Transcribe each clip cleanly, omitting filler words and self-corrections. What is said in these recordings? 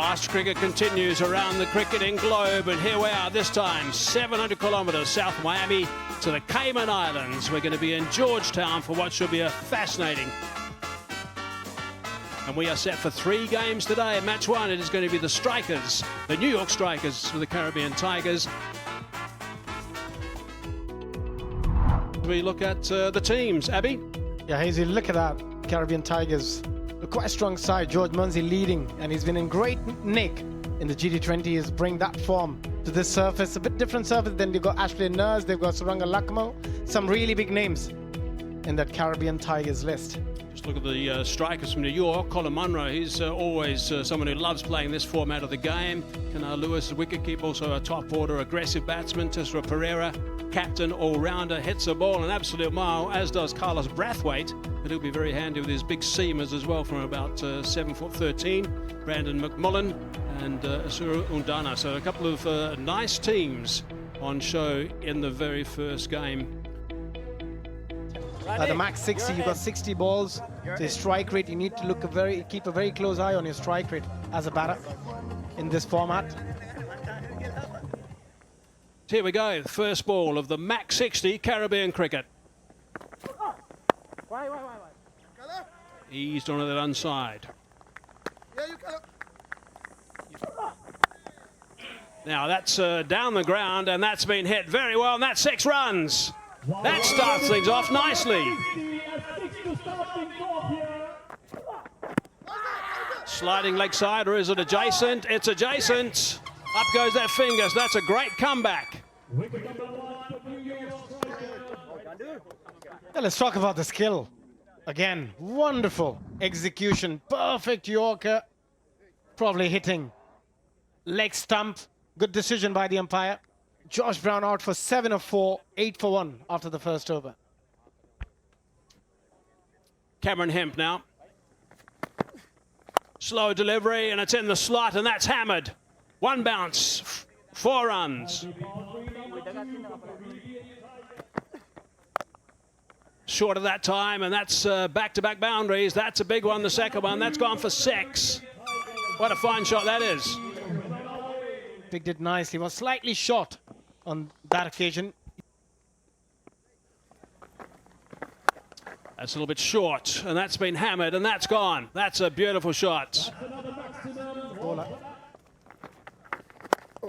Fast cricket continues around the cricketing globe, and here we are this time, 700 kilometres south of Miami to the Cayman Islands. We're going to be in Georgetown for what should be a fascinating. And we are set for 3 games today. Match 1, it is going to be the Strikers, the New York Strikers for the Caribbean Tigers. We look at the teams. Abby? Yeah, Hazy, look at that. Caribbean Tigers. A quite strong side. George Munsey leading, and he's been in great nick in the GT20. He's bring that form to this surface. A bit different surface than they've got Ashley Nurse, they've got Suranga Lakmo. Some really big names in that Caribbean Tigers list. Just look at the strikers from New York. Colin Munro, he's always someone who loves playing this format of the game. Kanar Lewis, the wicketkeeper, also a top order aggressive batsman. Tessera Pereira, captain, all-rounder, hits the ball an absolute mile, as does Carlos Brathwaite, but he'll be very handy with his big seamers as well from about 7'13". Brandon McMullen and Asura Undana. So a couple of nice teams on show in the very first game. The Max60, you've got 60 balls. The strike rate, you need to keep a very close eye on your strike rate as a batter in this format. Here we go, the first ball of the Max60 Caribbean cricket. Eased onto that inside. Now that's down the ground, and that's been hit very well, and that's 6 runs. That starts things off nicely. Sliding leg side, or is it adjacent? It's adjacent. Up goes that finger, so that's a great comeback. Now let's talk about the skill. Again, wonderful execution, perfect Yorker, probably hitting leg stump. Good decision by the umpire. Josh Brown out for 7 of 4, 8 for 1 after the first over. Cameron Hemp now. Slow delivery, and it's in the slot, and that's hammered. 1 bounce, 4 runs. Short of that time, and that's back-to-back boundaries. That's a big one, the second one. That's gone for 6. What a fine shot that is. Picked it nicely. Was slightly short on that occasion. That's a little bit short, and that's been hammered, and that's gone. That's a beautiful shot.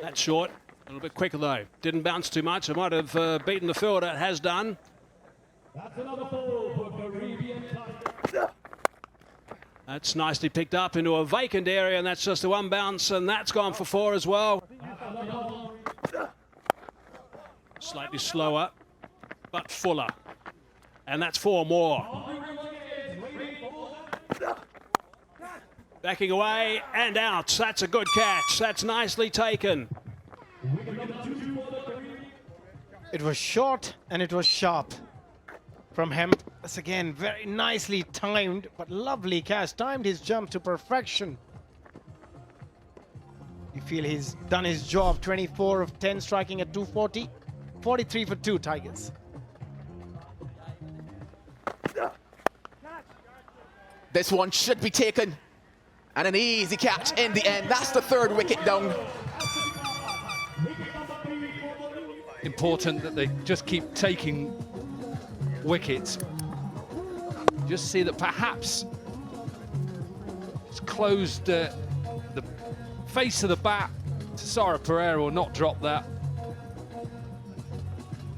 That's short. A little bit quicker, though. Didn't bounce too much. It might have beaten the fielder. It has done. That's another ball for Caribbean Tigers. That's nicely picked up into a vacant area, and that's just a 1 bounce, and that's gone for 4 as well. Slightly slower, but fuller. And that's 4 more. Backing away and out. That's a good catch. That's nicely taken. It was short and it was sharp from Hemp. That's again very nicely timed, but lovely catch. Timed his jump to perfection. You feel he's done his job. 24 of 10 striking at 240. 43 for 2 Tigers. This one should be taken, and an easy catch in the end. That's the 3rd wicket down. Important that they just keep taking wickets. Just see that perhaps it's closed the face of the bat. Tessera Pereira will not drop that.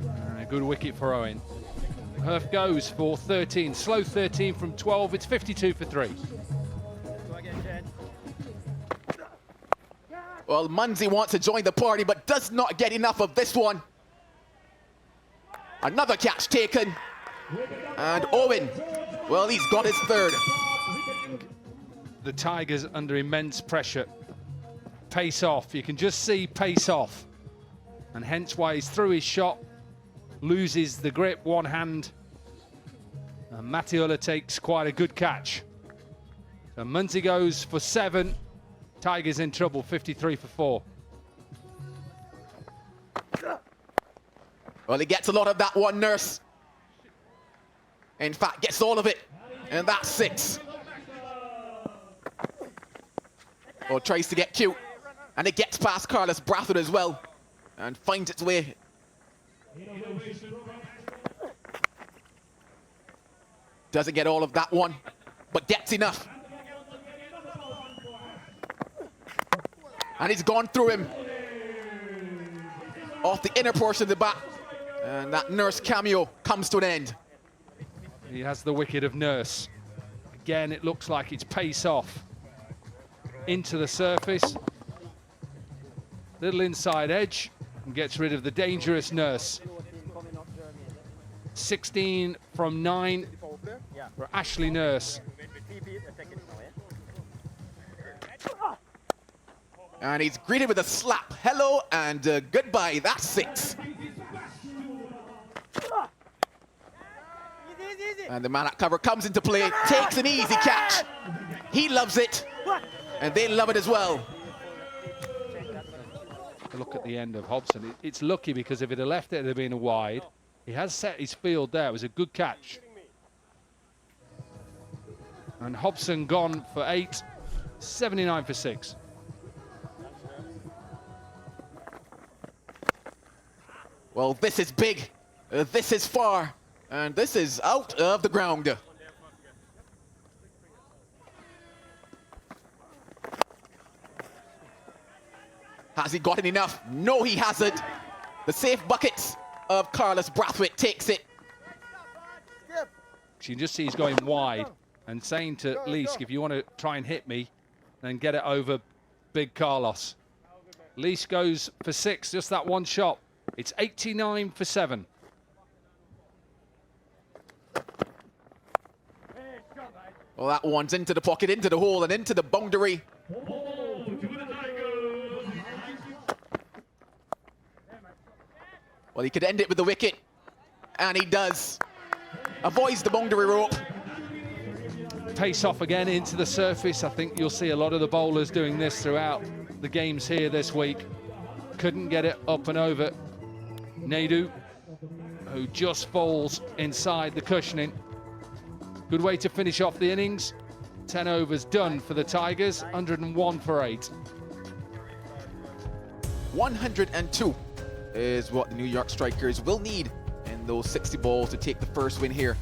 And a good wicket for Owen. Herf goes for 13, slow 13 from 12. It's 52 for 3. Well, Munsey wants to join the party, but does not get enough of this one. Another catch taken. And Owen, well, he's got his 3rd. The Tigers under immense pressure. Pace off. You can just see pace off. And hence why he's through his shot. Loses the grip, one hand. And Matiola takes quite a good catch. So Munsey goes for 7. Tigers in trouble, 53 for 4. Well, he gets a lot of that one, Nurse. In fact, gets all of it. And that's 6. or tries to get cute, and it gets past Carlos Brathwaite as well, and finds its way. Doesn't get all of that one, but gets enough. And he's gone through him off the inner portion of the bat, and that Nurse cameo comes to an end. He has the wicket of Nurse. Again, it looks like it's pace off into the surface. Little inside edge and gets rid of the dangerous Nurse. 16 from 9 for Ashley Nurse. And he's greeted with a slap. Hello and goodbye. That's 6. And the man at cover comes into play, takes an easy catch. He loves it, and they love it as well. Look at the end of Hobson. It's lucky because if it had left it, it'd have been a wide. He has set his field there. It was a good catch. And Hobson gone for 8, 79 for 6. Well, this is big, this is far, and this is out of the ground. Has he gotten enough? No, he hasn't. The safe buckets of Carlos Brathwaite takes it. You can just see he's going wide and saying to Leask, if you want to try and hit me, then get it over big Carlos. Leask goes for 6, just that one shot. It's 89 for 7. Well, that one's into the pocket, into the hole, and into the boundary. Well, he could end it with the wicket, and he does. Avoids the boundary rope. Pace off again into the surface. I think you'll see a lot of the bowlers doing this throughout the games here this week. Couldn't get it up and over Naidu, who just falls inside the cushioning. Good way to finish off the innings. 10 overs done for the Tigers, 101 for 8. 102 is what the New York Strikers will need in those 60 balls to take the first win here.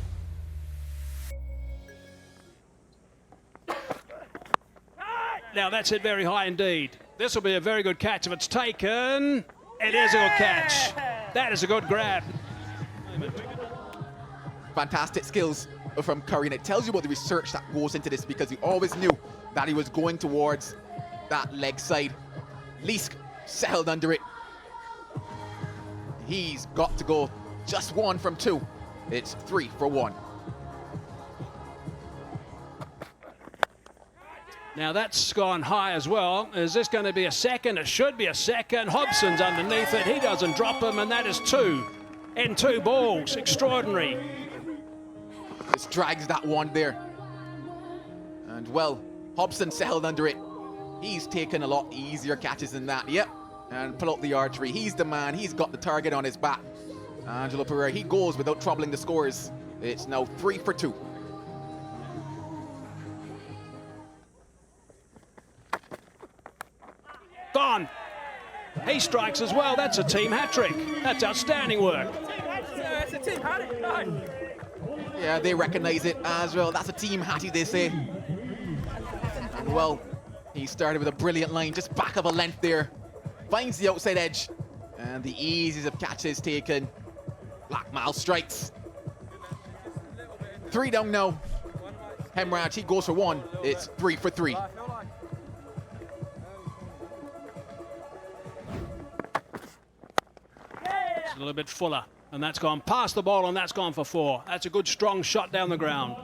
Now that's it very high indeed. This will be a very good catch if it's taken. It is a good catch. That is a good grab. Fantastic skills from Curry, and it tells you about the research that goes into this, because he always knew that he was going towards that leg side. Leask settled under it. He's got to go just 1 from 2. It's 3 for 1. Now that's gone high as well. Is this going to be a second? It should be a second. Hobson's underneath it. He doesn't drop him, and that is 2 in 2 balls. Extraordinary. Just drags that one there. And well, Hobson settled under it. He's taken a lot easier catches than that. Yep. And pull out the archery. He's the man. He's got the target on his back. Angelo Pereira, he goes without troubling the scores. It's now 3 for 2. Gone. He strikes as well. That's a team hat-trick. That's outstanding work. Yeah, they recognize it as well. That's a team hattie, they say. And well, he started with a brilliant line, just back of a length there. Finds the outside edge, and the easiest of catches taken. Blackmal strikes. 3 down now. Hemraj, he goes for 1. It's 3 for 3. It's a little bit fuller, and that's gone past the ball, and that's gone for 4. That's a good strong shot down the ground.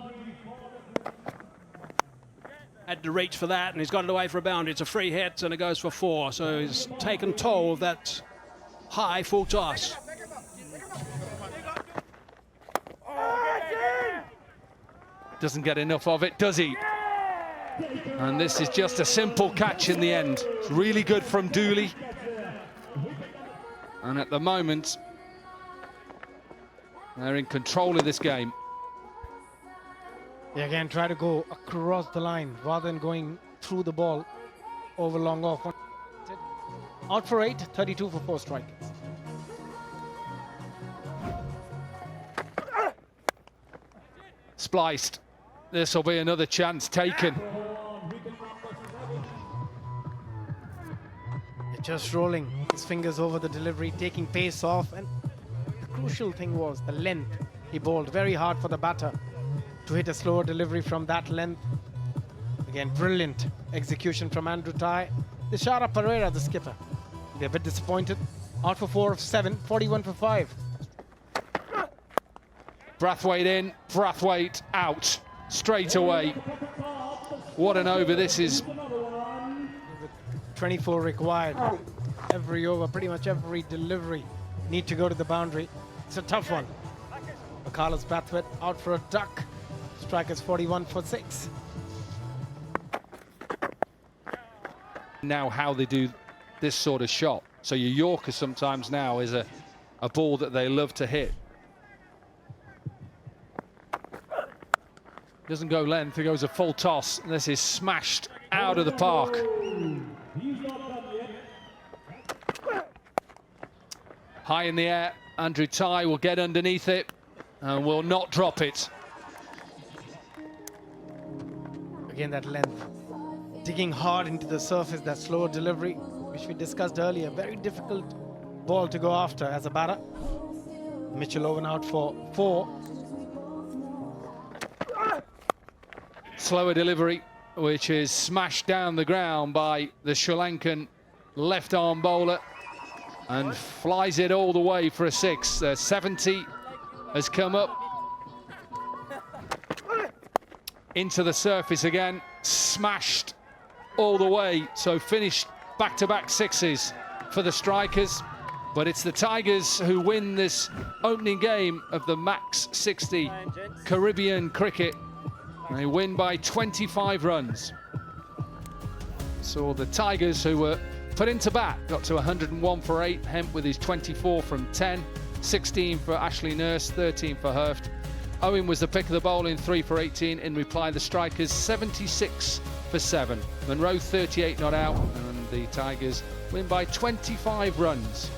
Had to reach for that, and he's got it away for a boundary. It's a free hit, and it goes for 4. So he's taken toll of that high full toss. Doesn't get enough of it, does he? And this is just a simple catch in the end. It's really good from Dooley. And at the moment, they're in control of this game. Yeah, again, try to go across the line rather than going through the ball over long off. Out for 8, 32 for 4 strikers. Spliced. This will be another chance taken. Just rolling his fingers over the delivery, taking pace off, and the crucial thing was the length. He bowled very hard for the batter to hit a slower delivery from that length. Again, brilliant execution from Andrew Ty. Ishara Pereira, the skipper, they're a bit disappointed. Out for 4 of 7, 41 for 5. Brathwaite in, Brathwaite out straight away. What an over this is. 24 required. Every over, pretty much every delivery need to go to the boundary. It's a tough one. Carlos Brathwaite out for a duck. Strikers 41 for 6. Now how they do this sort of shot. So your Yorker sometimes now is a ball that they love to hit. Doesn't go length, it goes a full toss. And this is smashed out of the park. High in the air, Andrew Ty will get underneath it and will not drop it. Again, that length. Digging hard into the surface, that slower delivery, which we discussed earlier. Very difficult ball to go after as a batter. Mitchell Owen out for 4. Slower delivery, which is smashed down the ground by the Sri Lankan left-arm bowler and flies it all the way for a 6. 70 has come up into the surface again, smashed all the way, so finished back-to-back 6s for the strikers. But it's the Tigers who win this opening game of the Max60 Caribbean cricket. They win by 25 runs. So the Tigers, who were put into bat, got to 101 for 8. Hemp with his 24 from 10. 16 for Ashley Nurse, 13 for Herft. Owen was the pick of the bowling, 3 for 18. In reply, the strikers 76 for 7. Monroe 38 not out, and the Tigers win by 25 runs.